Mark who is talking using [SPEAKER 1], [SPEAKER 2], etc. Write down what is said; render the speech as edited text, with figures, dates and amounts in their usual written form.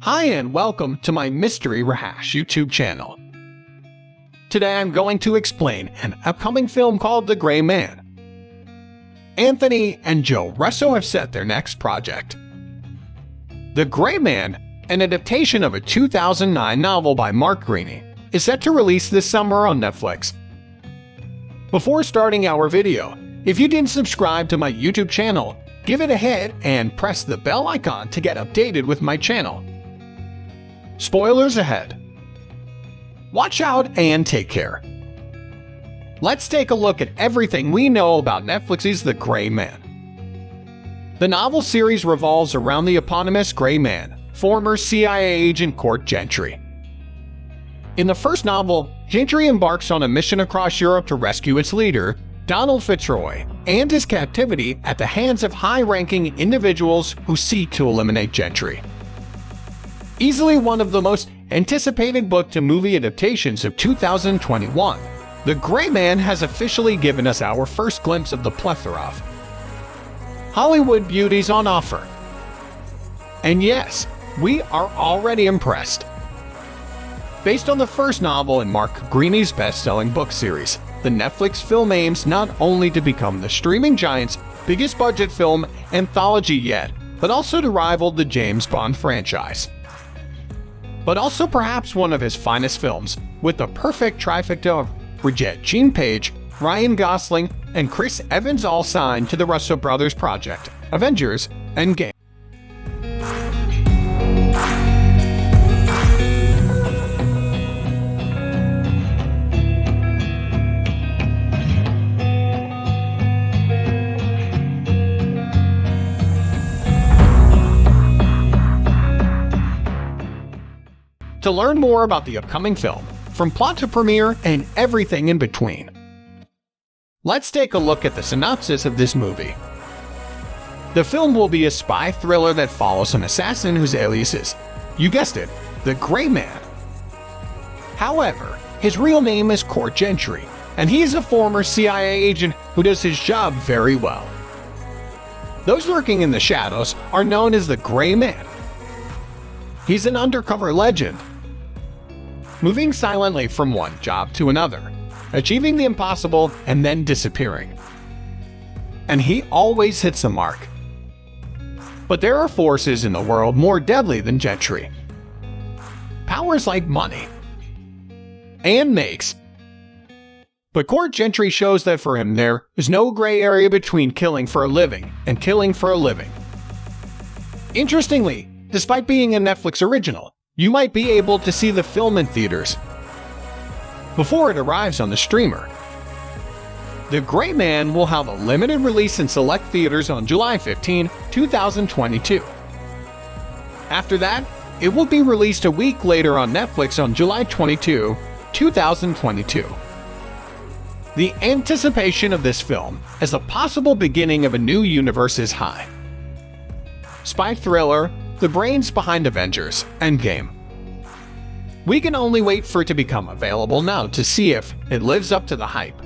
[SPEAKER 1] Hi and welcome to my Mystery Rehash YouTube channel. Today I'm going to explain an upcoming film called The Gray Man. Anthony and Joe Russo have set their next project. The Gray Man, an adaptation of a 2009 novel by Mark Greaney, is set to release this summer on Netflix. Before starting our video, if you didn't subscribe to my YouTube channel, give it a hit and press the bell icon to get updated with my channel. Spoilers ahead. Watch out and take care. Let's take a look at everything we know about Netflix's The Gray Man. The novel series revolves around the eponymous Gray Man, former CIA agent Court Gentry. In the first novel, Gentry embarks on a mission across Europe to rescue its leader, Donald Fitzroy, and his captivity at the hands of high-ranking individuals who seek to eliminate Gentry. Easily one of the most anticipated book-to-movie adaptations of 2021, The Gray Man has officially given us our first glimpse of the plethora of Hollywood beauties on offer. And yes, we are already impressed. Based on the first novel in Mark Greaney's best-selling book series, the Netflix film aims not only to become the streaming giant's biggest budget film anthology yet, but also to rival the James Bond franchise. But also perhaps one of his finest films, with the perfect trifecta of Brigitte Jean Page, Ryan Gosling, and Chris Evans all signed to the Russo brothers project, Avengers: Endgame. To learn more about the upcoming film, from plot to premiere and everything in between, let's take a look at the synopsis of this movie. The film will be a spy thriller that follows an assassin whose alias is, you guessed it, the Gray Man. However, his real name is Court Gentry, and he is a former CIA agent who does his job very well. Those lurking in the shadows are known as the Gray Man. He's an undercover legend, moving silently from one job to another, achieving the impossible and then disappearing. And he always hits the mark. But there are forces in the world more deadly than Gentry. Powers like money and makes. But Court Gentry shows that for him there is no gray area between killing for a living and killing for a living. Interestingly, despite being a Netflix original, you might be able to see the film in theaters before it arrives on the streamer. The Gray Man will have a limited release in select theaters on July 15, 2022. After that, it will be released a week later on Netflix on July 22, 2022. The anticipation of this film as a possible beginning of a new universe is high. Spy thriller, the brains behind Avengers: Endgame. We can only wait for it to become available now to see if it lives up to the hype.